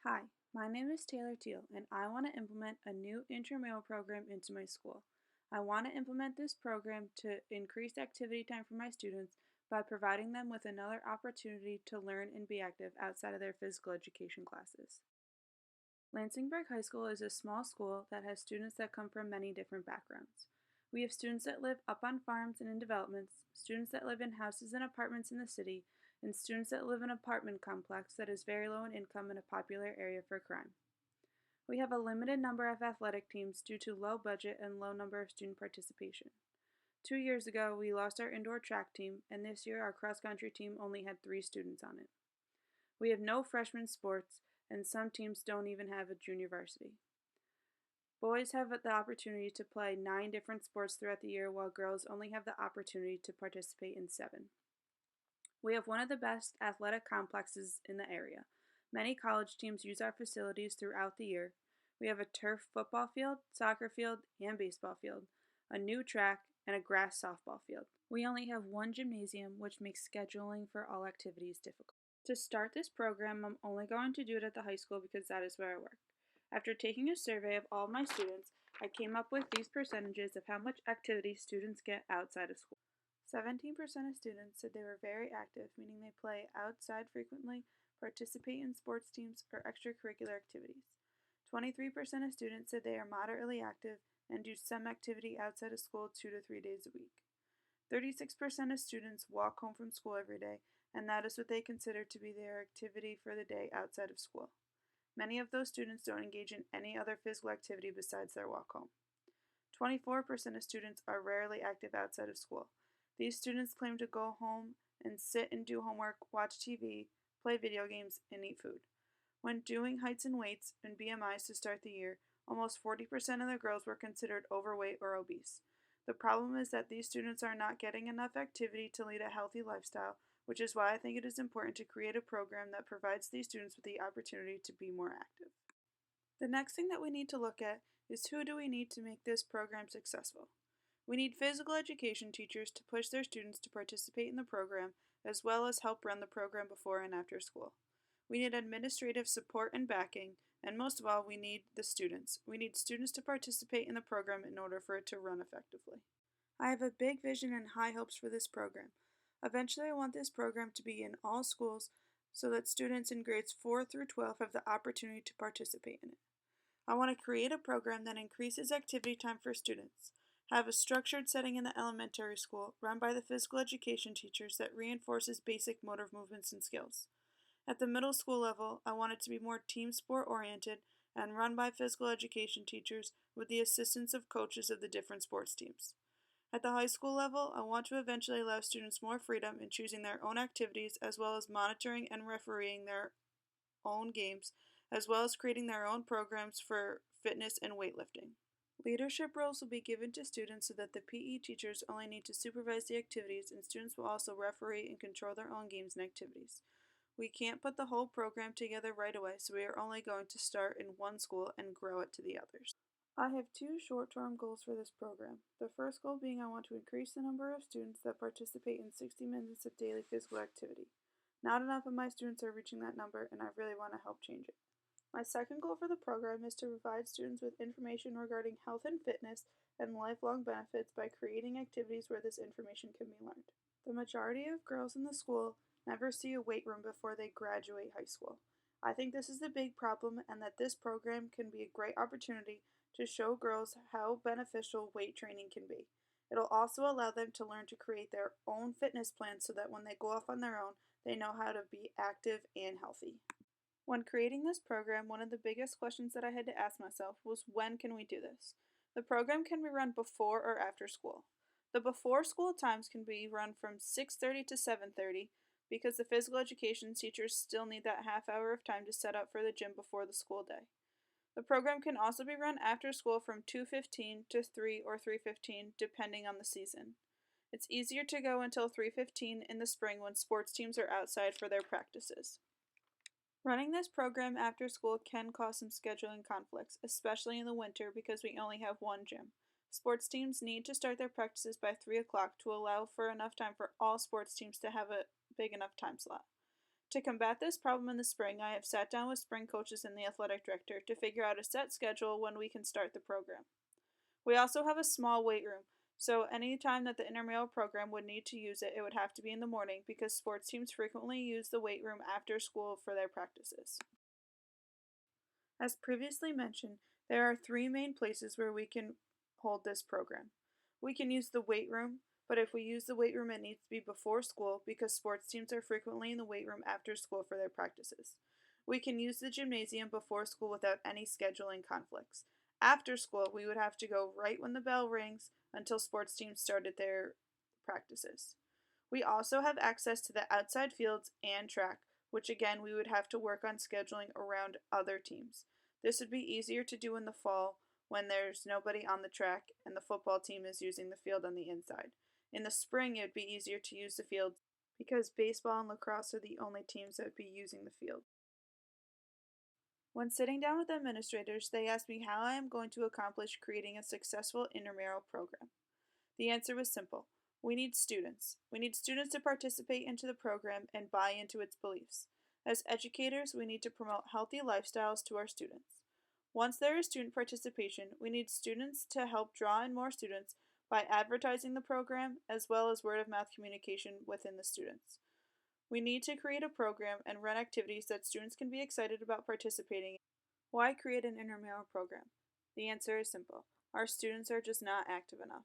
Hi, my name is Taylor Teal, and I want to implement a new intramural program into my school. I want to implement this program to increase activity time for my students by providing them with another opportunity to learn and be active outside of their physical education classes. Lansingburg High School is a small school that has students that come from many different backgrounds. We have students that live up on farms and in developments, students that live in houses and apartments in the city, and students that live in an apartment complex that is very low in income in a popular area for crime. We have a limited number of athletic teams due to low budget and low number of student participation. 2 years ago, we lost our indoor track team, and this year our cross country team only had 3 students on it. We have no freshman sports, and some teams don't even have a junior varsity. Boys have the opportunity to play 9 different sports throughout the year, while girls only have the opportunity to participate in 7. We have one of the best athletic complexes in the area. Many college teams use our facilities throughout the year. We have a turf football field, soccer field, and baseball field, a new track, and a grass softball field. We only have one gymnasium, which makes scheduling for all activities difficult. To start this program, I'm only going to do it at the high school because that is where I work. After taking a survey of all my students, I came up with these percentages of how much activity students get outside of school. 17% of students said they were very active, meaning they play outside frequently, participate in sports teams, or extracurricular activities. 23% of students said they are moderately active and do some activity outside of school 2 to 3 days a week. 36% of students walk home from school every day, and that is what they consider to be their activity for the day outside of school. Many of those students don't engage in any other physical activity besides their walk home. 24% of students are rarely active outside of school. These students claim to go home and sit and do homework, watch TV, play video games, and eat food. When doing heights and weights and BMIs to start the year, almost 40% of the girls were considered overweight or obese. The problem is that these students are not getting enough activity to lead a healthy lifestyle, which is why I think it is important to create a program that provides these students with the opportunity to be more active. The next thing that we need to look at is who do we need to make this program successful. We need physical education teachers to push their students to participate in the program, as well as help run the program before and after school. We need administrative support and backing, and most of all, we need the students. We need students to participate in the program in order for it to run effectively. I have a big vision and high hopes for this program. Eventually, I want this program to be in all schools so that students in grades 4 through 12 have the opportunity to participate in it. I want to create a program that increases activity time for students, have a structured setting in the elementary school run by the physical education teachers that reinforces basic motor movements and skills. At the middle school level, I want it to be more team sport oriented and run by physical education teachers with the assistance of coaches of the different sports teams. At the high school level, I want to eventually allow students more freedom in choosing their own activities as well as monitoring and refereeing their own games, as well as creating their own programs for fitness and weightlifting. Leadership roles will be given to students so that the PE teachers only need to supervise the activities and students will also referee and control their own games and activities. We can't put the whole program together right away, so we are only going to start in one school and grow it to the others. I have 2 short-term goals for this program. The first goal being I want to increase the number of students that participate in 60 minutes of daily physical activity. Not enough of my students are reaching that number, and I really want to help change it. My second goal for the program is to provide students with information regarding health and fitness and lifelong benefits by creating activities where this information can be learned. The majority of girls in the school never see a weight room before they graduate high school. I think this is the big problem and that this program can be a great opportunity to show girls how beneficial weight training can be. It'll also allow them to learn to create their own fitness plans so that when they go off on their own, they know how to be active and healthy. When creating this program, one of the biggest questions that I had to ask myself was when can we do this? The program can be run before or after school. The before school times can be run from 6:30 to 7:30 because the physical education teachers still need that half hour of time to set up for the gym before the school day. The program can also be run after school from 2:15 to 3 or 3:15 depending on the season. It's easier to go until 3:15 in the spring when sports teams are outside for their practices. Running this program after school can cause some scheduling conflicts, especially in the winter because we only have one gym. Sports teams need to start their practices by 3 o'clock to allow for enough time for all sports teams to have a big enough time slot. To combat this problem in the spring, I have sat down with spring coaches and the athletic director to figure out a set schedule when we can start the program. We also have a small weight room, so any time that the intramural program would need to use it, it would have to be in the morning because sports teams frequently use the weight room after school for their practices. As previously mentioned, there are three main places where we can hold this program. We can use the weight room, but if we use the weight room, it needs to be before school because sports teams are frequently in the weight room after school for their practices. We can use the gymnasium before school without any scheduling conflicts. After school, we would have to go right when the bell rings until sports teams started their practices. We also have access to the outside fields and track, which again we would have to work on scheduling around other teams. This would be easier to do in the fall when there's nobody on the track and the football team is using the field on the inside. In the spring, it would be easier to use the field because baseball and lacrosse are the only teams that would be using the field. When sitting down with administrators, they asked me how I am going to accomplish creating a successful intramural program. The answer was simple. We need students. We need students to participate into the program and buy into its beliefs. As educators, we need to promote healthy lifestyles to our students. Once there is student participation, we need students to help draw in more students by advertising the program as well as word of mouth communication within the students. We need to create a program and run activities that students can be excited about participating in. Why create an intramural program? The answer is simple. Our students are just not active enough.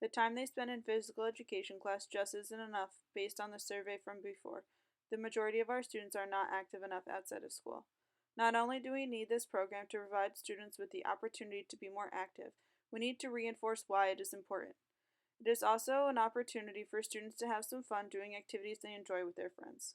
The time they spend in physical education class just isn't enough based on the survey from before. The majority of our students are not active enough outside of school. Not only do we need this program to provide students with the opportunity to be more active, we need to reinforce why it is important. It is also an opportunity for students to have some fun doing activities they enjoy with their friends.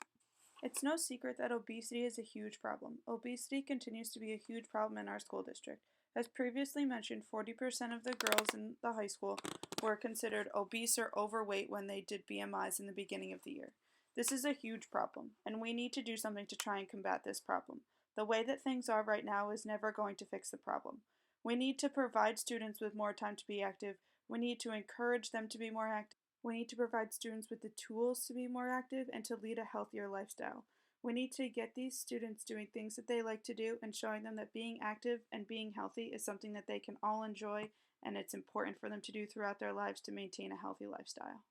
It's no secret that obesity is a huge problem. Obesity continues to be a huge problem in our school district. As previously mentioned, 40% of the girls in the high school were considered obese or overweight when they did BMIs in the beginning of the year. This is a huge problem, and we need to do something to try and combat this problem. The way that things are right now is never going to fix the problem. We need to provide students with more time to be active. We need to encourage them to be more active. We need to provide students with the tools to be more active and to lead a healthier lifestyle. We need to get these students doing things that they like to do and showing them that being active and being healthy is something that they can all enjoy and it's important for them to do throughout their lives to maintain a healthy lifestyle.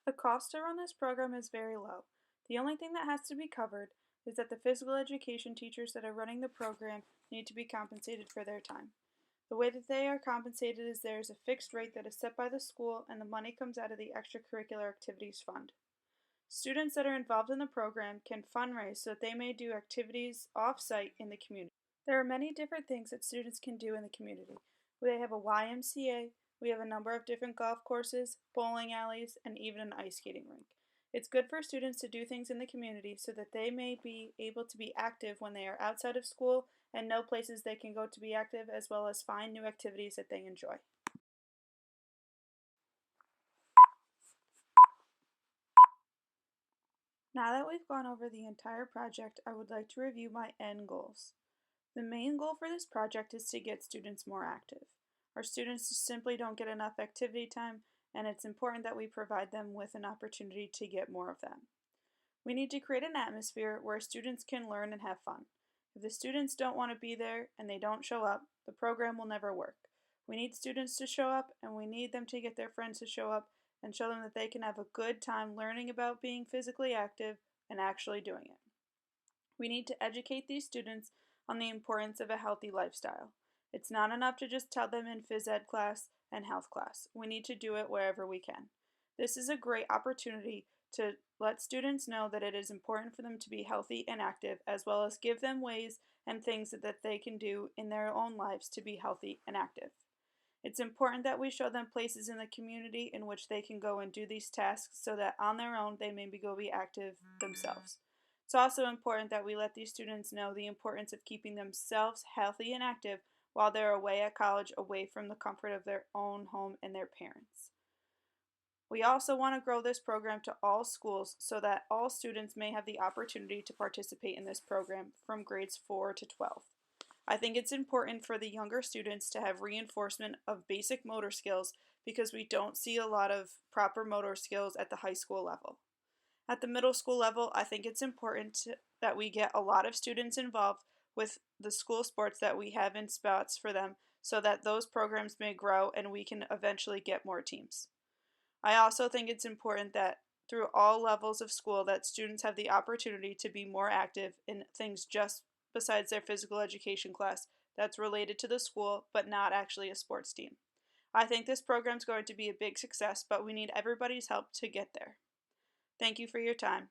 The cost to run this program is very low. The only thing that has to be covered is that the physical education teachers that are running the program need to be compensated for their time. The way that they are compensated is there is a fixed rate that is set by the school and the money comes out of the extracurricular activities fund. Students that are involved in the program can fundraise so that they may do activities off-site in the community. There are many different things that students can do in the community. They have a YMCA, we have a number of different golf courses, bowling alleys, and even an ice skating rink. It's good for students to do things in the community so that they may be able to be active when they are outside of school and know places they can go to be active as well as find new activities that they enjoy. Now that we've gone over the entire project, I would like to review my end goals. The main goal for this project is to get students more active. Our students simply don't get enough activity time, and it's important that we provide them with an opportunity to get more of them. We need to create an atmosphere where students can learn and have fun. If the students don't want to be there and they don't show up, the program will never work. We need students to show up, and we need them to get their friends to show up and show them that they can have a good time learning about being physically active and actually doing it. We need to educate these students on the importance of a healthy lifestyle. It's not enough to just tell them in phys ed class and health class. We need to do it wherever we can. This is a great opportunity to let students know that it is important for them to be healthy and active, as well as give them ways and things that they can do in their own lives to be healthy and active. It's important that we show them places in the community in which they can go and do these tasks so that on their own they maybe go be active themselves. It's also important that we let these students know the importance of keeping themselves healthy and active while they're away at college, away from the comfort of their own home and their parents. We also want to grow this program to all schools so that all students may have the opportunity to participate in this program from grades 4 to 12. I think it's important for the younger students to have reinforcement of basic motor skills because we don't see a lot of proper motor skills at the high school level. At the middle school level, I think it's important that we get a lot of students involved with the school sports that we have in spots for them so that those programs may grow and we can eventually get more teams. I also think it's important that through all levels of school that students have the opportunity to be more active in things just besides their physical education class that's related to the school but not actually a sports team. I think this program is going to be a big success, but we need everybody's help to get there. Thank you for your time.